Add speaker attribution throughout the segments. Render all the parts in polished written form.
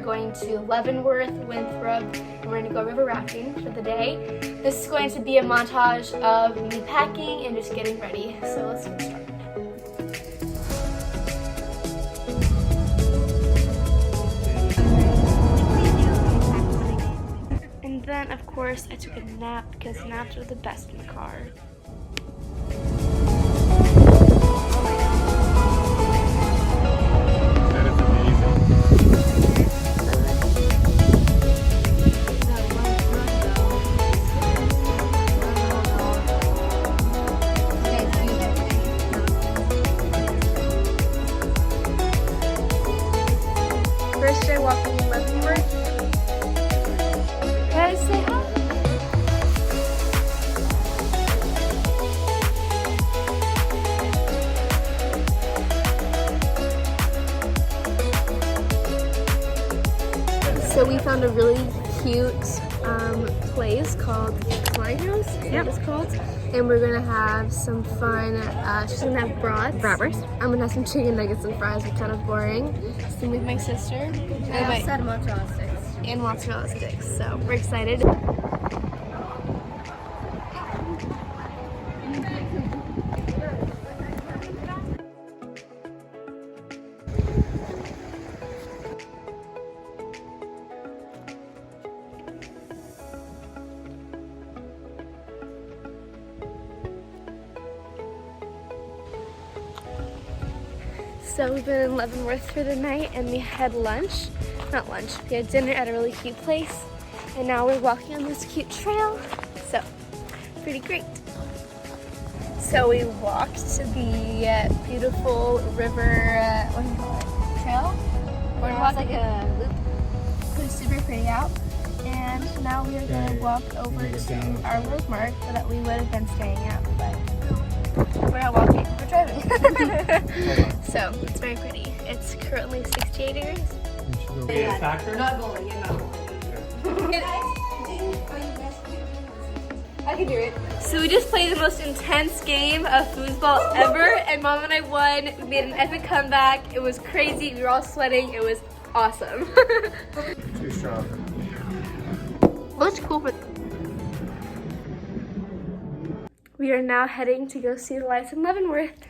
Speaker 1: going to Leavenworth, Winthrop, and we're going to go river rafting for the day. This is going to be a montage of me packing and just getting ready. So let's get started. And then, of course, I took a nap because naps are the best in the car. First day walking in Leavenworth. Guys, say hi. So we found a really cute place called Klein House, yep. It's called. And we're gonna have some fun. She's gonna have bratwurst. I'm gonna have some chicken nuggets and fries, which is kind of boring. Same with my sister. And mozzarella sticks. And mozzarella sticks. So we're excited. So we've been in Leavenworth for the night and we had lunch. Not lunch, we had dinner at a really cute place. And now we're walking on this cute trail. So, pretty great. So we walked to the beautiful river, what do you call it? Trail? Boardwalk, like a loop. It was super pretty out. And now we are going to walk over to our Rosemark that we would have been staying at, but we're not walking, we're driving. So, it's very pretty. It's currently 68 degrees.
Speaker 2: Not going, you're not going.
Speaker 1: I can do it. So we just played the most intense game of foosball ever, and Mom and I won. We made an epic comeback. It was crazy. We were all sweating. It was awesome.
Speaker 3: Too strong.
Speaker 1: What's cool for... We are now heading to go see the lights in Leavenworth.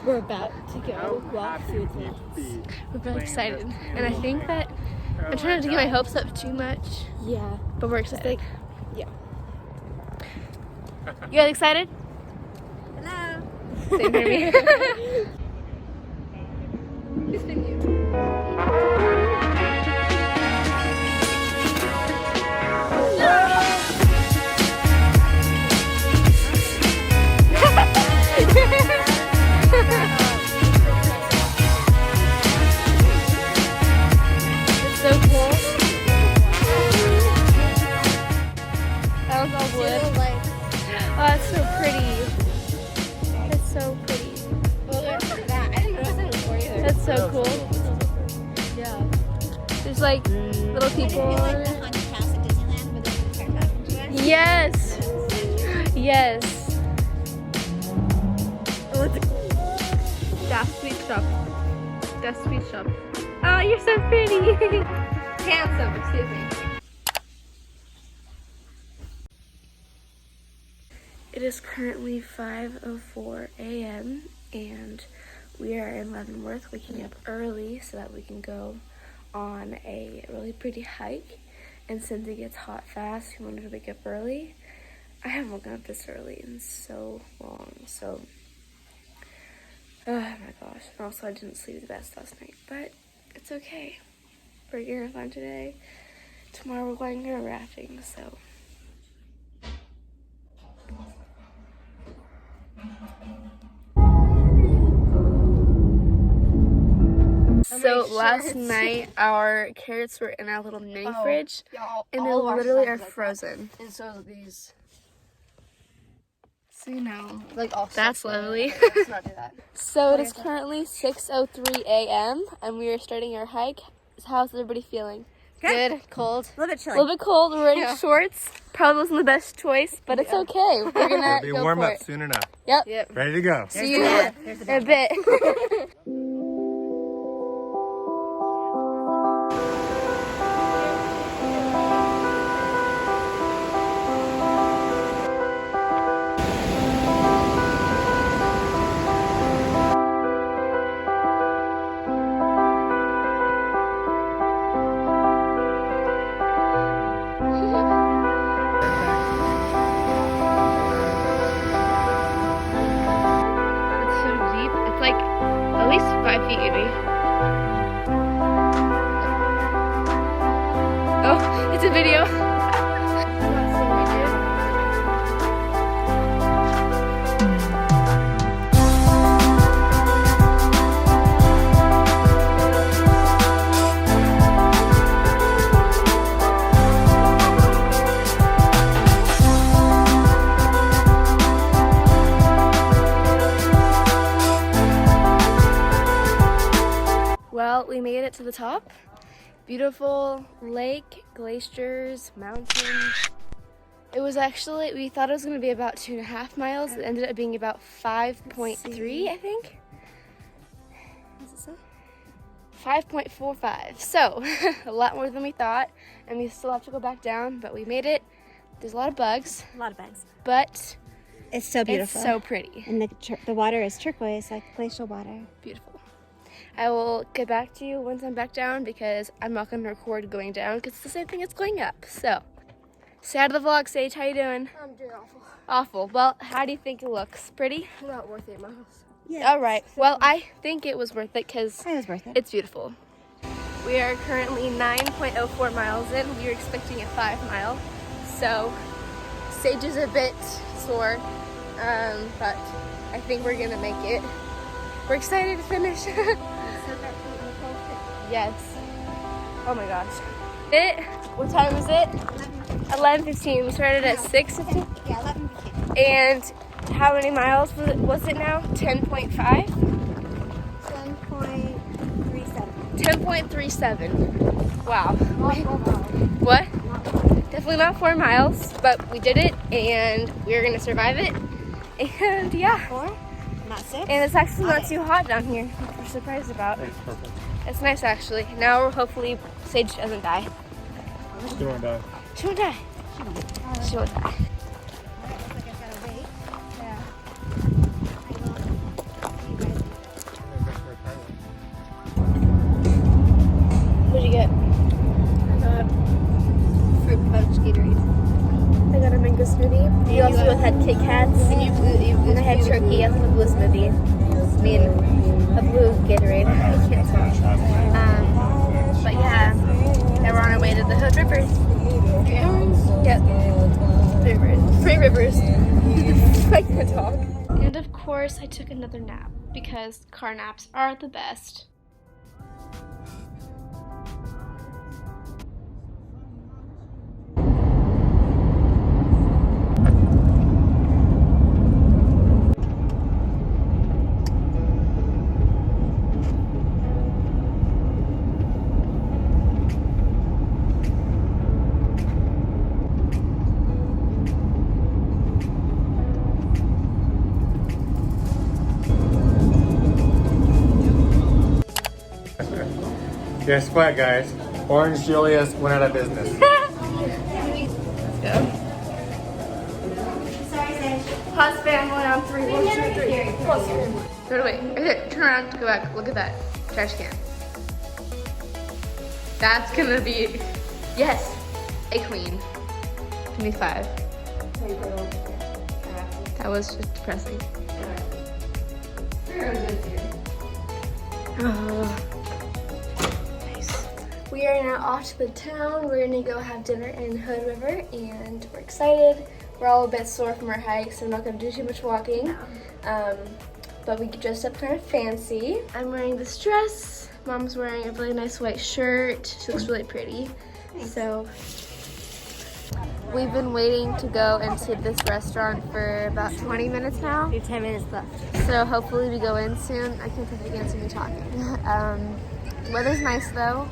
Speaker 1: We're about to go walk through the lights. We're really excited. And I think that I'm trying not to get my hopes up too much. Yeah. But we're excited. Yeah. You guys excited? Hello. Same for me. It's so cool. That was all wood. Oh, that's so pretty. That's so pretty. That's so cool. Yeah. There's like little people. Yes. Yes. Das Sweet Shop. Das Sweet Shop. Oh, you're so pretty. Handsome, excuse me. It is currently 5:04 a.m. and we are in Leavenworth, waking up early so that we can go on a really pretty hike. And since it gets hot fast, we wanted to wake up early. I haven't woken up this early in so long, so oh my gosh. And also I didn't sleep the best last night, but it's okay. We're gonna have fun today. Tomorrow we're going river rafting, so. So last night our carrots were in our little mini fridge, and they literally are frozen.
Speaker 2: And so are these.
Speaker 1: So you know,
Speaker 2: Like all
Speaker 1: that's lovely.
Speaker 2: Let's not do that.
Speaker 1: So it is currently 6:03 a.m. and we are starting our hike. How's everybody feeling?
Speaker 4: Okay.
Speaker 1: Good, cold.
Speaker 4: A little bit chilly.
Speaker 1: A little bit cold. We're wearing shorts. Probably wasn't the best choice, but it's okay. We're gonna
Speaker 3: It'll be
Speaker 1: go
Speaker 3: warm
Speaker 1: for
Speaker 3: up
Speaker 1: it.
Speaker 3: soon enough.
Speaker 1: Yep.
Speaker 3: Ready to go.
Speaker 1: See you in a bit. It's so deep. It's like at least 5 feet, maybe. Oh, it's a video. Well, we made it to the top. Beautiful lake, glaciers, mountains. It was actually, we thought it was going to be about 2.5 miles. It ended up being about 5.3, I think.
Speaker 4: What's it say?
Speaker 1: 5.45. So, a lot more than we thought. And we still have to go back down, but we made it. There's a lot of bugs,
Speaker 4: A lot of bugs.
Speaker 1: but
Speaker 4: It's so beautiful.
Speaker 1: it's so pretty.
Speaker 4: And the water is turquoise, like glacial water.
Speaker 1: Beautiful. I will get back to you once I'm back down because I'm not going to record going down because it's the same thing as going up. So, say hi to the vlog, Sage. How you doing?
Speaker 2: I'm doing awful.
Speaker 1: Awful. Well, how do you think it looks? Pretty?
Speaker 2: Not worth 8 miles.
Speaker 4: Yeah.
Speaker 1: All right. Well, I think it was worth it because
Speaker 4: It was worth it.
Speaker 1: it's beautiful. We are currently 9.04 miles in. We were expecting a 5 mile. So, Sage is a bit sore, but I think we're going to make it. We're excited to finish. Yes. Oh my gosh. What time is it? 11:15. We started at 6:15.
Speaker 4: Yeah, 11:15.
Speaker 1: And how many miles was it now? 10.5?
Speaker 4: 10.37.
Speaker 1: 10.37. Wow. What? Definitely not 4 miles, but we did it and we're gonna survive it. And yeah.
Speaker 4: 4? Not 6?
Speaker 1: And it's actually not
Speaker 4: Okay.
Speaker 1: too hot down here, which we're surprised about.
Speaker 3: That's perfect.
Speaker 1: It's nice actually. Now hopefully Sage doesn't die.
Speaker 3: Still on down.
Speaker 1: She won't die. She won't die.
Speaker 4: Looks like I've got to wait.
Speaker 1: Yeah. What'd you get? I got
Speaker 2: Fruit punch Gatorade.
Speaker 1: I got a mango smoothie. You also had Kit Kats. And I had turkey. I had a blue smoothie. I mean, a blue Gatorade. I can't talk. But yeah, now we're on our way to the Hood River. 3 hours? Yep. 3 rivers. 3 rivers. I can't talk. And of course, I took another nap because car naps are the best.
Speaker 3: Guess what, guys? Orange Julius went out of business.
Speaker 1: Pause family on 3. 1, 2, 3. Pause. Go away. Okay, turn around. Go back. Look at that. Trash can. That's gonna be, yes, a queen. 25. That was just depressing. Oh. Nice. We are now off to the town. We're gonna go have dinner in Hood River and we're excited. We're all a bit sore from our hike, so we're not gonna do too much walking. But we dressed up kind of fancy. I'm wearing this dress. Mom's wearing a really nice white shirt. She looks really pretty. So we've been waiting to go into this restaurant for about 20 minutes now.
Speaker 4: We have 10 minutes left.
Speaker 1: So hopefully we go in soon. I can't think against me talking. Weather's nice though.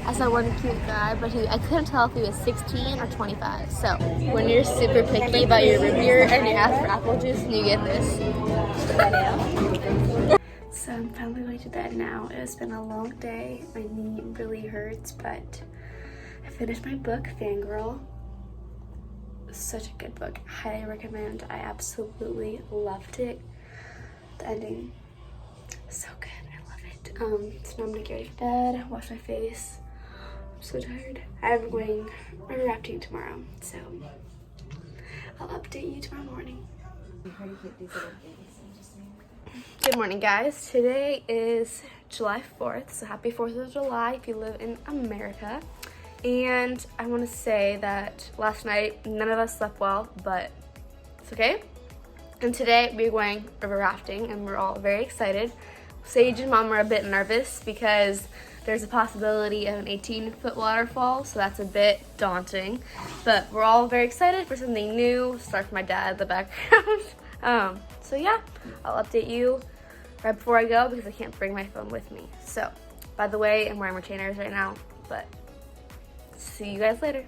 Speaker 1: I saw one cute guy, but I couldn't tell if he was 16 or 25. So when you're super picky about your root beer and you ask for apple juice and you get this. So I'm finally going to bed now. It's been a long day. My knee really hurts, but I finished my book, Fangirl. Such a good book. Highly recommend. I absolutely loved it. The ending, so good. I love it. So now I'm gonna get ready for bed, wash my face. I'm so tired. I'm going river rafting tomorrow, so I'll update you tomorrow morning. Good morning, guys. Today is July 4th, so happy 4th of July if you live in America. And I want to say that last night none of us slept well, but it's okay. And today we're going river rafting and we're all very excited. Sage and Mom are a bit nervous because there's a possibility of an 18-foot waterfall, so that's a bit daunting. But we're all very excited for something new. Sorry for my dad in the background. So yeah, I'll update you right before I go because I can't bring my phone with me. So, by the way, I'm wearing retainers right now, but see you guys later.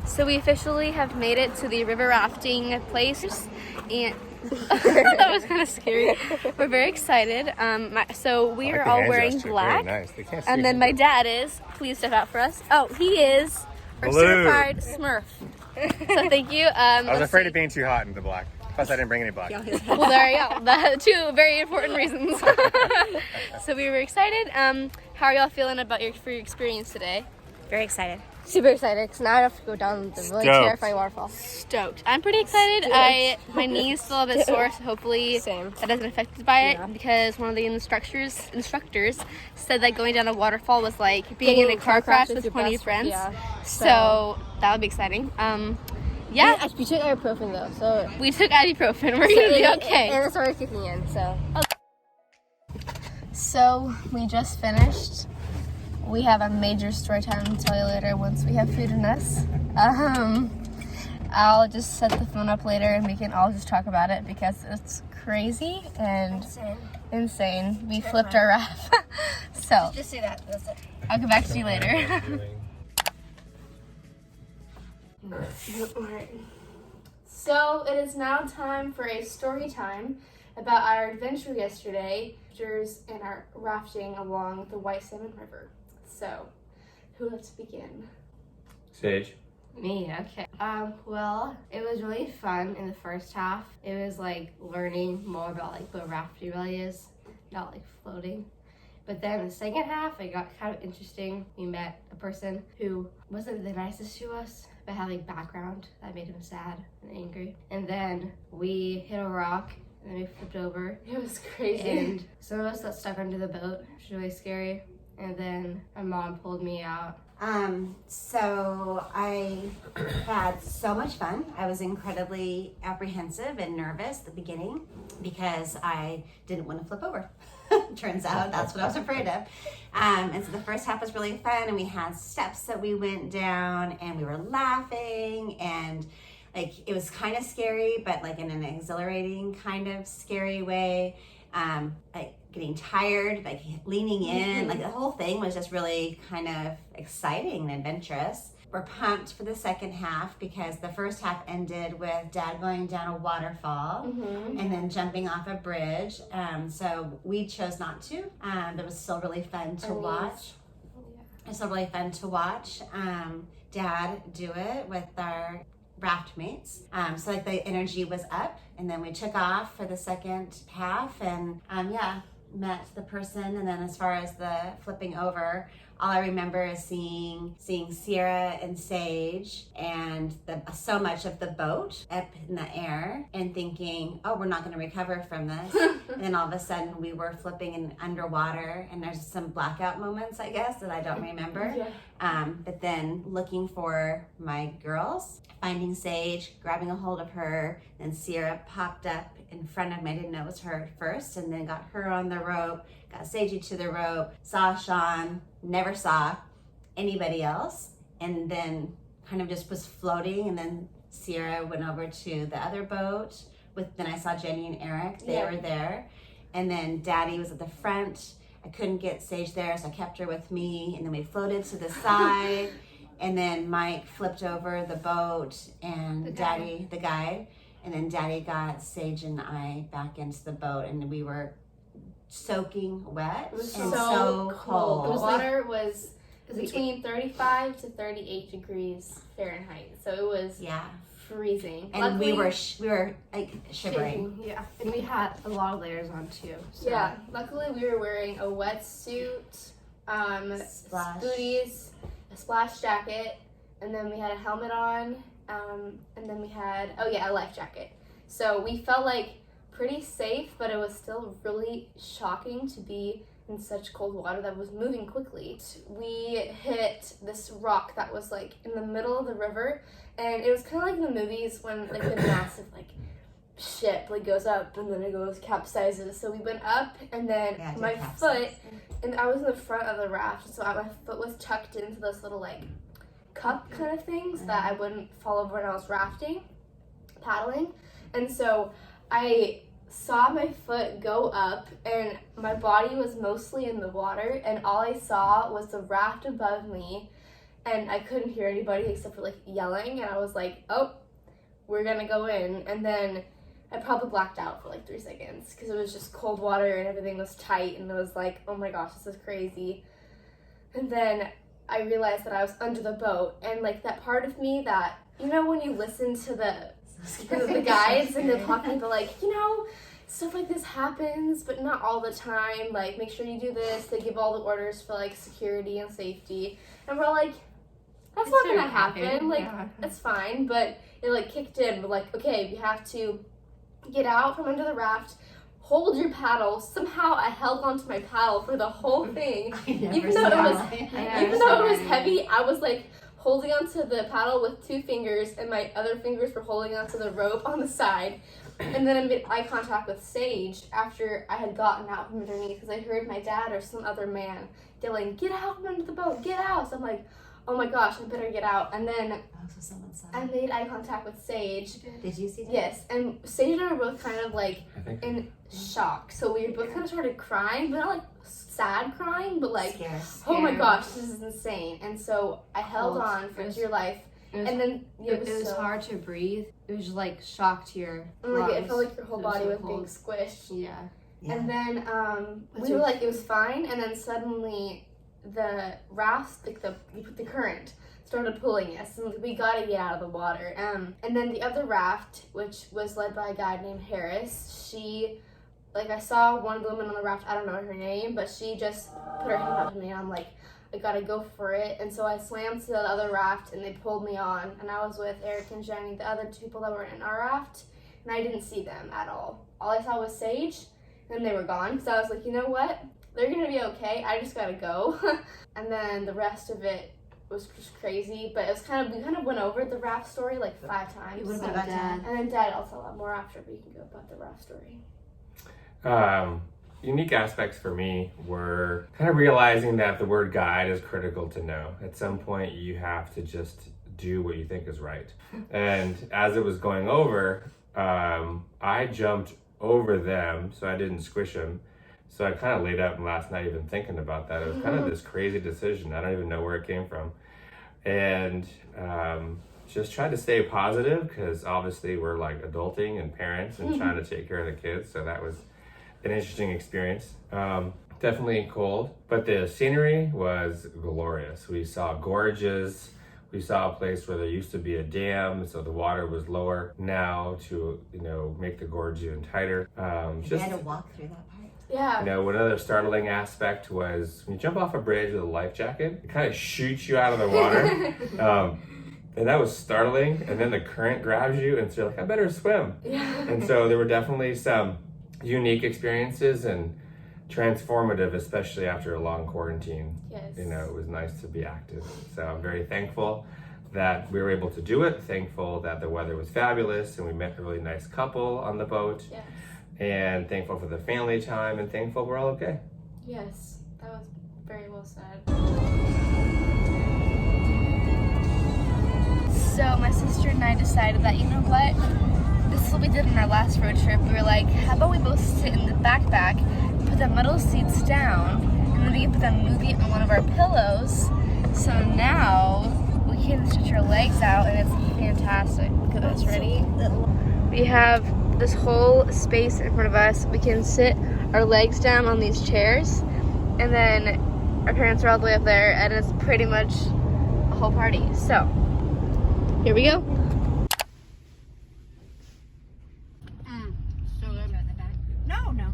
Speaker 1: So we officially have made it to the river rafting place, and that was kind of scary. We're very excited. So we are all wearing black,
Speaker 3: nice. They can't see
Speaker 1: and then my dad is. Please step out for us. Oh, he is our
Speaker 3: Blue.
Speaker 1: certified Smurf. So thank you.
Speaker 3: I was afraid of being too hot in the black. Plus, I didn't bring any black.
Speaker 1: Well, there you go. Two very important reasons. So we were excited. How are y'all feeling about your experience today?
Speaker 4: Very excited.
Speaker 2: Super excited because now I have to go down the really
Speaker 3: Stoked.
Speaker 2: terrifying waterfall.
Speaker 1: Stoked. I'm pretty excited. My knee's still a bit sore, so hopefully
Speaker 2: Same.
Speaker 1: that doesn't affect it by it
Speaker 2: Yeah.
Speaker 1: because one of the instructors said that going down a waterfall was like being in a car crash with
Speaker 2: your
Speaker 1: 20
Speaker 2: best
Speaker 1: friends.
Speaker 2: Yeah.
Speaker 1: So that would be exciting. Yeah,
Speaker 2: We took ibuprofen though, so
Speaker 1: we took ibuprofen. We're gonna be okay.
Speaker 2: And it's already kicking in, so.
Speaker 1: So we just finished. We have a major story time to tell you later once we have food in us. I'll just set the phone up later and we can all just talk about it because it's crazy and insane. We flipped our raft. So
Speaker 2: Just say that. That's it.
Speaker 1: I'll come back to you later. Alright. So it is now time for a story time about our adventure yesterday, and our rafting along the White Salmon River. So, who would like to begin?
Speaker 3: Sage.
Speaker 2: Me, okay. Well, it was really fun in the first half. It was like learning more about like what rafting really is, not like floating. But then the second half, it got kind of interesting. We met a person who wasn't the nicest to us, but had like background that made him sad and angry. And then we hit a rock and then we flipped over.
Speaker 1: It was crazy.
Speaker 2: And some of us got stuck under the boat, which was really scary. And then my mom pulled me out.
Speaker 5: So I had so much fun. I was incredibly apprehensive and nervous at the beginning because I didn't want to flip over. Turns out that's what I was afraid of. And so the first half was really fun, and we had steps that we went down and we were laughing, and like it was kind of scary, but like in an exhilarating kind of scary way. Like getting tired, like leaning in, like the whole thing was just really kind of exciting and adventurous. We're pumped for the second half because the first half ended with Dad going down a waterfall and then jumping off a bridge. So we chose not to. It was still really fun to watch. It's still really fun to watch Dad do it with our raft mates. So like the energy was up, and then we took off for the second half and met the person. And then as far as the flipping over, all I remember is seeing Sierra and Sage and so much of the boat up in the air and thinking, oh, we're not going to recover from this. And then all of a sudden we were flipping in underwater, and there's some blackout moments, I guess, that I don't remember. But then looking for my girls, finding Sage, grabbing a hold of her, then Sierra popped up in front of me. I didn't know it was her at first, and then got her on the rope, got Sagey to the rope, saw Sean, never saw anybody else, and then kind of just was floating. And then Sierra went over to the other boat then I saw Jenny and Eric, they were there. And then Daddy was at the front. I couldn't get Sage there, so I kept her with me, and then we floated to the side. And then Mike flipped over the boat, and the guide, and then Daddy got Sage and I back into the boat, and we were soaking wet.
Speaker 1: It was
Speaker 5: and
Speaker 1: so cold. The
Speaker 5: cold.
Speaker 1: water was between 35 to 38 degrees Fahrenheit, so it was freezing.
Speaker 5: And
Speaker 1: Luckily,
Speaker 5: we were like shivering.
Speaker 2: Yeah, and we had a lot of layers on too. So.
Speaker 1: Yeah, luckily we were wearing a wetsuit,
Speaker 5: Splash.
Speaker 1: booties, a splash jacket, and then we had a helmet on, and then we had, a life jacket. So we felt like pretty safe, but it was still really shocking to be in such cold water that was moving quickly. We hit this rock that was like in the middle of the river, and it was kind of like in the movies when like the massive like ship like goes up and then it goes capsizes. So we went up, and then my foot, and I was in the front of the raft, so my foot was tucked into this little like cup kind of things that I wouldn't fall over when I was paddling. And so I saw my foot go up, and my body was mostly in the water, and all I saw was the raft above me, and I couldn't hear anybody except for like yelling, and I was like, oh, we're gonna go in. And then I probably blacked out for like 3 seconds because it was just cold water and everything was tight, and it was like, oh my gosh, this is crazy. And then I realized that I was under the boat, and like that part of me that, you know, when you listen to the guides and they're talking about like, you know, stuff like this happens, but not all the time. Like, make sure you do this. They give all the orders for like security and safety, and we're like, that's not gonna happen. Like, it's fine. But it like kicked in. We're like, okay, we have to get out from under the raft. Hold your paddle. Somehow I held onto my paddle for the whole thing, even though it was heavy. I was like holding onto the paddle with 2 fingers, and my other fingers were holding onto the rope on the side. And then I made eye contact with Sage after I had gotten out from underneath, because I heard my dad or some other man yelling, "Get out from under the boat, get out!" So I'm like, oh my gosh, I better get out. And then I made eye contact with Sage.
Speaker 5: Did you see that?
Speaker 1: Yes, and Sage and I were both kind of like in shock. So we both kind of started crying, but not like sad crying, but like,
Speaker 5: Scared.
Speaker 1: oh my gosh, this is insane. And so I held on for dear life. And then
Speaker 2: it was hard to breathe. It was like shock to your lungs.
Speaker 1: Like, it felt like your whole body was being squished.
Speaker 2: Yeah.
Speaker 1: And then we were like, it was fine. And then suddenly the raft, like the current started pulling us, and we gotta get out of the water. And then the other raft, which was led by a guy named Harris, she, like, I saw one of the women on the raft, I don't know her name, but she just put her hand out to me, and I'm like, I gotta go for it. And so I swam to the other raft, and they pulled me on, and I was with Eric and Jenny, the other 2 people that were in our raft, and I didn't see them at all. All I saw was Sage, and they were gone, because I was like, you know what? They're gonna be okay. I just gotta go. And then the rest of it was just crazy, but it was we kind of went over the raft story like 5 times.
Speaker 5: What about Dad?
Speaker 1: And then Dad also a lot more after, but you can go about the raft story.
Speaker 3: Unique aspects for me were kind of realizing that the word guide is critical to know. At some point, you have to just do what you think is right. And as it was going over, I jumped over them, so I didn't squish them. So I kind of laid up last night even thinking about that. It was kind of this crazy decision. I don't even know where it came from. And just tried to stay positive, because obviously we're like adulting and parents and trying to take care of the kids. So that was an interesting experience. Definitely cold, but the scenery was glorious. We saw gorges. We saw a place where there used to be a dam, so the water was lower now to, make the gorge even tighter.
Speaker 5: You had to walk through that part.
Speaker 2: Yeah.
Speaker 3: You know, another startling aspect was when you jump off a bridge with a life jacket, it kind of shoots you out of the water. And that was startling. And then the current grabs you, and so you're like, I better swim.
Speaker 2: Yeah.
Speaker 3: And so there were definitely some unique experiences and transformative, especially after a long quarantine.
Speaker 2: Yes.
Speaker 3: You know, it was nice to be active. So I'm very thankful that we were able to do it. Thankful that the weather was fabulous and we met a really nice couple on the boat.
Speaker 2: Yes.
Speaker 3: And thankful for the family time, and thankful we're all okay.
Speaker 2: Yes. That was very well said.
Speaker 1: So my sister and I decided that, you know what, this is what we did on our last road trip. We were like, how about we both sit in the backpack, put the middle seats down, and then we can put the movie on one of our pillows. So now we can stretch our legs out, and it's fantastic. Look at this, ready? We have this whole space in front of us. We can sit our legs down on these chairs, and then our parents are all the way up there, and it's pretty much a whole party. So here we go.
Speaker 4: So good. No, no.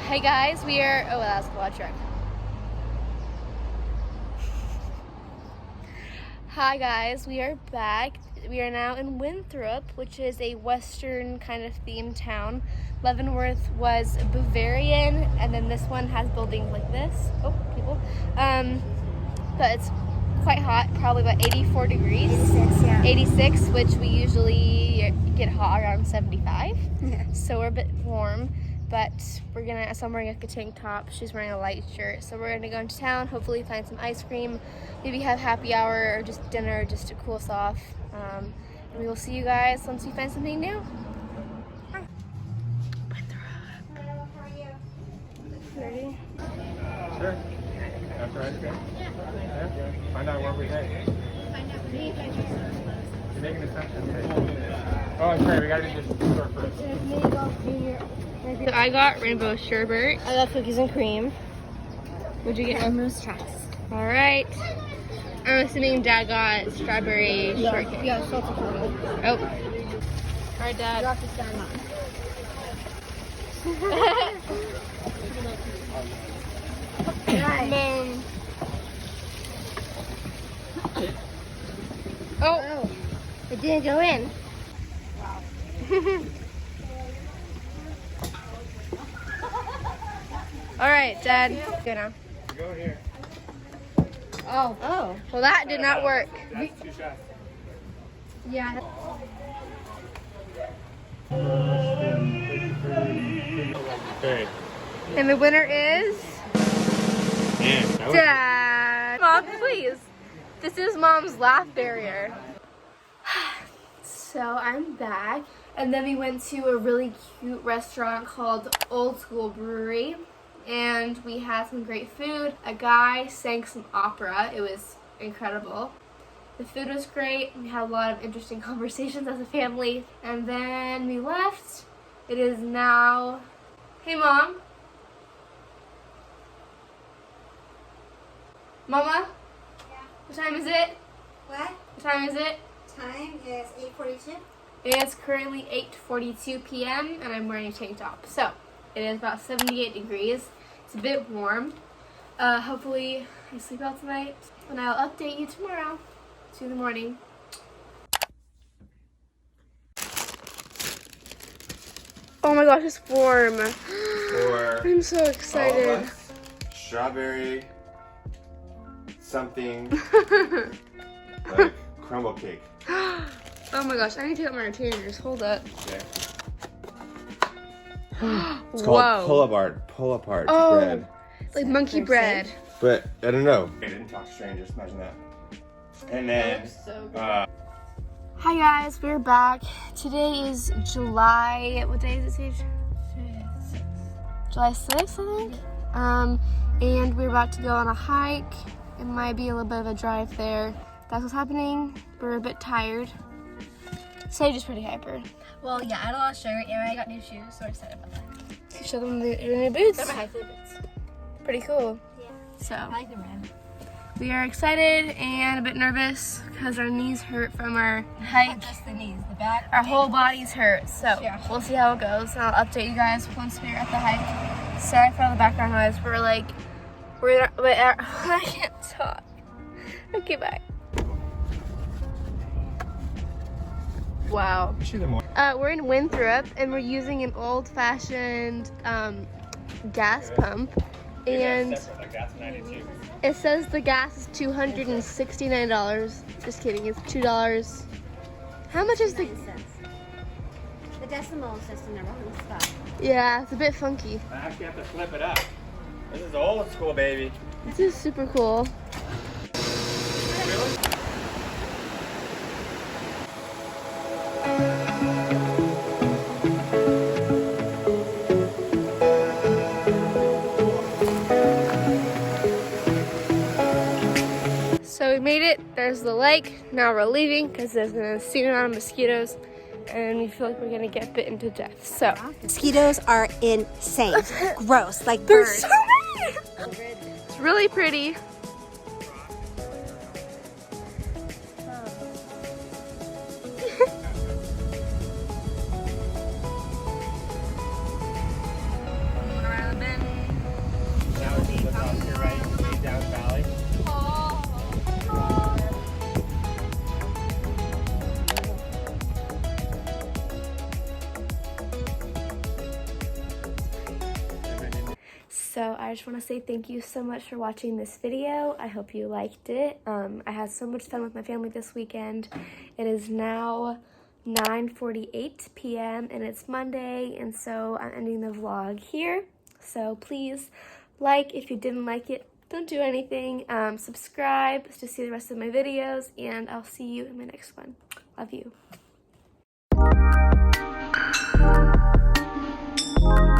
Speaker 1: Hey guys, we are, oh, that was a quad truck. Hi guys, we are back. We are now in Winthrop, which is a Western kind of themed town. Leavenworth was Bavarian, and then this one has buildings like this. Oh, people. But it's quite hot, probably about 84 degrees.
Speaker 4: 86, yeah.
Speaker 1: 86, which we usually get hot around 75.
Speaker 4: Yeah.
Speaker 1: So we're a bit warm. But we're gonna, so I'm wearing like a tank top, she's wearing a light shirt. So we're gonna go into town, hopefully find some ice cream, maybe have happy hour or just dinner just to cool us off. And we will see you guys once we find something new. Ready?
Speaker 3: Sure. After ice cream? Yeah. Find out where we head. You're making assumptions. Oh, I'm sorry, we gotta do this store first.
Speaker 1: So I got rainbow sherbet.
Speaker 2: I got cookies and cream.
Speaker 1: What'd you get?
Speaker 4: Elmo's tracks.
Speaker 1: All right. I'm assuming Dad got strawberry shortcake.
Speaker 4: Yeah, salted caramel.
Speaker 1: Oh. All right, Dad.
Speaker 4: Got the stand on.
Speaker 1: And then, oh,
Speaker 2: It didn't go in.
Speaker 1: all right, Dad. Go now.
Speaker 3: Go here.
Speaker 1: Oh.
Speaker 2: Oh.
Speaker 1: Well, that did not work.
Speaker 3: That's 2 shots.
Speaker 2: Yeah.
Speaker 3: Okay.
Speaker 1: And the winner is
Speaker 3: Man, that was
Speaker 1: Dad. Mom, please. This is Mom's laugh barrier. So I'm back, and then we went to a really cute restaurant called Old School Brewery, and we had some great food. A guy sang some opera. It was incredible. The food was great. We had a lot of interesting conversations as a family, and then we left. It is now, hey Mom. Mama?
Speaker 4: Yeah.
Speaker 1: What time is it?
Speaker 4: What?
Speaker 1: What time is it?
Speaker 4: Time is 8:42.
Speaker 1: It's currently 8:42 p.m. and I'm wearing a tank top. So, it is about 78 degrees. It's a bit warm. Hopefully I sleep out tonight, and I'll update you tomorrow. See you in the morning. Oh my gosh, it's warm.
Speaker 3: for
Speaker 1: I'm so
Speaker 3: all of
Speaker 1: excited.
Speaker 3: us. Strawberry something like crumble cake.
Speaker 1: Oh my gosh, I need to get my retainers. Hold up.
Speaker 3: Okay.
Speaker 1: It's
Speaker 3: called pull apart
Speaker 1: Oh.
Speaker 3: bread.
Speaker 1: Like monkey bread.
Speaker 3: But I don't know. I didn't talk to strangers. Imagine that. And then
Speaker 1: Hi guys, we're back. Today is July, what day is it? July 6th, I think. And we're about to go on a hike. It might be a little bit of a drive there. That's what's happening. We're a bit tired. Sage is pretty hyper.
Speaker 2: Well, yeah, I lost shirt and I got new shoes, so I'm excited about that.
Speaker 1: Show them your new boots.
Speaker 2: They're my high fit boots.
Speaker 1: Pretty cool.
Speaker 2: Yeah.
Speaker 1: So
Speaker 2: I like them red.
Speaker 1: we are excited and a bit nervous because our knees hurt from our hike.
Speaker 2: Not just the knees, the back.
Speaker 1: Our whole bodies hurt. So
Speaker 2: Yeah.
Speaker 1: we'll see how it goes. And I'll update you guys once we're at the hike. Sorry for all the background noise. I can't talk. Okay, bye. Wow. We're in Winthrop and we're using an old-fashioned gas pump, and it says the gas is $269. Just kidding, it's $2. How much is the?
Speaker 5: The decimal is just in the wrong spot.
Speaker 1: Yeah, it's a bit funky.
Speaker 3: I actually have to flip it up. This is old school, baby.
Speaker 1: This is super cool. So we made it. There's the lake. Now we're leaving because there's an insane amount of mosquitoes and we feel like we're gonna get bitten to death. So
Speaker 5: Mosquitoes are insane. Gross, like
Speaker 1: there's
Speaker 5: birds.
Speaker 1: so many. It's really pretty. So I just want to say thank you so much for watching this video. I hope you liked it. I had so much fun with my family this weekend. It is now 9:48 p.m. and it's Monday, and so I'm ending the vlog here. So please like if you didn't like it. Don't do anything. Subscribe to see the rest of my videos, and I'll see you in my next one. Love you.